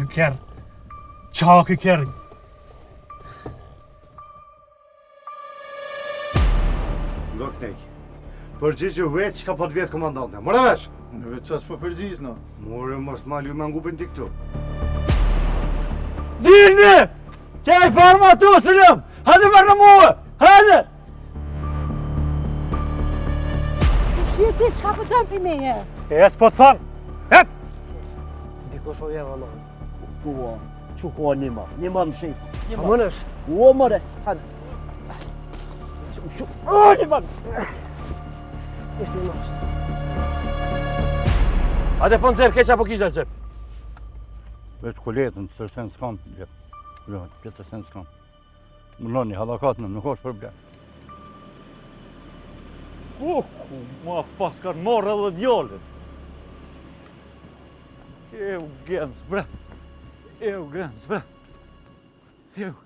këkerë. Qa këkerë. Nga kënej. Përgjigje veç ka po të vjetë komandante. Mora veç! Në veç qas po përgjigj, no. More mos malu me ngupin ti këtu. Dilni! Qaj farma tu, sëllëm! Hajde mërë në muë! Hajde! Shqie ti, qka po thënë për meje? E s'po thënë! Et! Dikush po vjen valla. Kua, që kua një ma më shikë. A mënesh? Kua mëre, hajde. O, një ma! Ishte një mash. Hajde po nëzirë, keqa po kisha qep. Veç kuletën, sërsen s'kam, pjetërsen s'kam. Më loni, halakatën, nuk është problem. Ku, ma pas kanë marrë edhe djallin. Eu gens, bre. Eu gens, bre. Eu gens.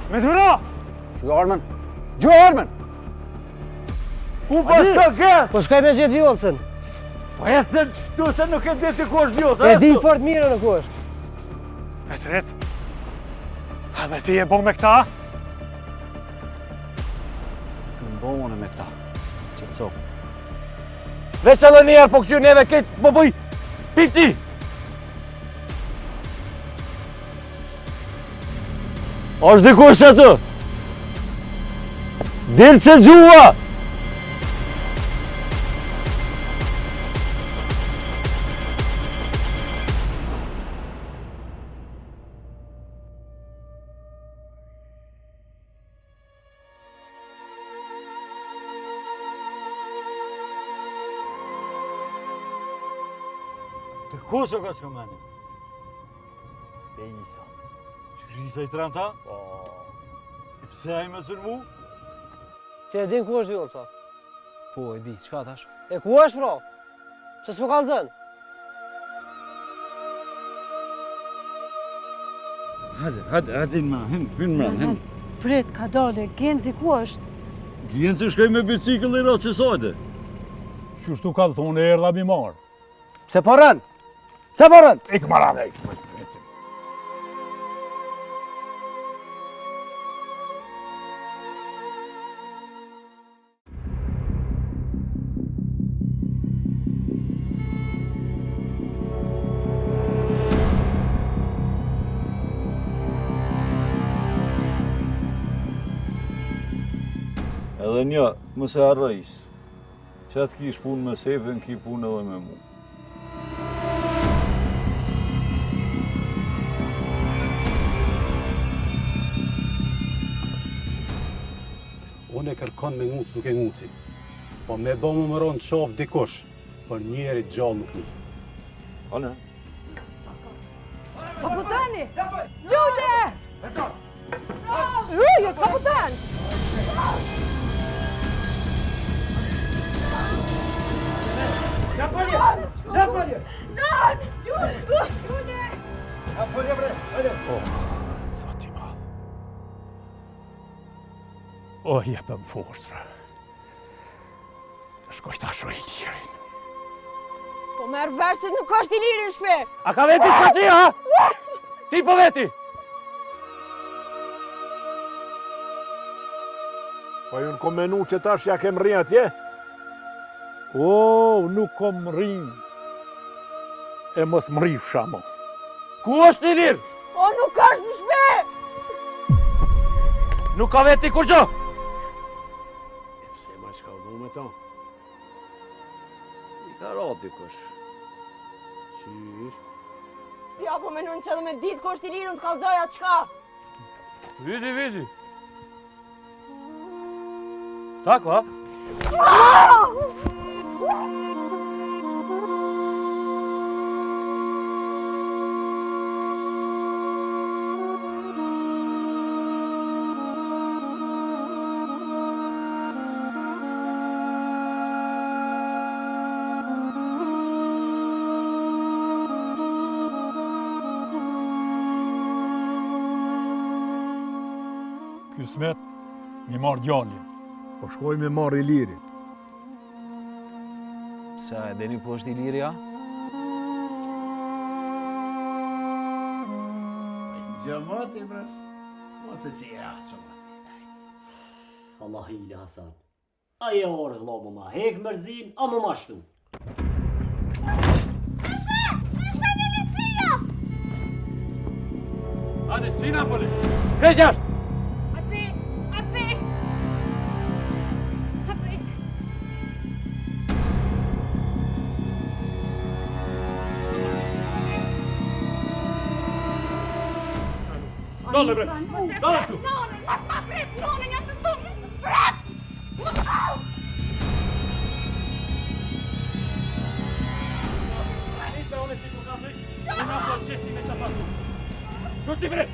Me të mëra! Gjo armën! Gjo armën! Ku pas ka gens? Po shkaj me gjithë vjollësën. Po e se tu se nuk e di ti ku është vjollës. E di fort mirë në ku është. E të rrit. A dhe ti e bo me këta? Në bohone me këta. Qëtë sokë. Veç edhe njerë po këqyrë neve këtë po bëj piti. Është dikush atë? Dilë se gjua! Të kush o ka që këmeni? E Isa. Qërisa i trenta? Po. E pse a i me zërmu? Ti e din ku është vjollë, sa? Po, e di, qka tash? E ku është, bro? Se s'po kallëzën? Hajde, ma, hin. Prit, ka dole, Genzi ku është? Gjenë që shkaj me bicikl i ratë që sajde. Qështu ka të thonë e erdha mi marë. Se përën? Se përën? Ik marave, ik. Edhe një, mëse arrejs. Që atë kish punë me Sefin, ki punë edhe me mu. Unë e kërkon me nguc nuk e nguci. Po me bo më mëron të shof dikush, për njerit gjallë nuk një. Anë? Qa po tani? Lule! Rujo, qa po tani? Napolje! Non! Lule! Napolje, bre! Hajde! Sot i madhë. O, jepëm forës, bre. Shkoj ta shoj i lirin. Po merë vesh se nuk është i liri në shpe! A ka veti shka ti, ha? Ti po veti! Po ju në kom menu që tash ja kem rri atje? O, nuk kom rrin. E mos më rrif shamo. Ku është i lirë? O, nuk është në shpe! Nuk ka veti kur gjo? Pse ma shka u me ta? I ka ratë dikush. Qysh? Ti apo menon që edhe me ditë ko është i lirë në të kalzoj atë qka? Vidi, vidi. Tako, ha? Kismet Mi marrë djalin. Po shkoj me marrë Ilirin. Pse e dini ku është Ilirja? Gjamati, bre. Mos e qira, gjamati. Allah hile Hasan. Aje orë vëlla ma, hek mërzin, a më mashtu. Hadi Sinan polis. Gel jashtë. Dolle bre. Dolle tu. Shurti bre.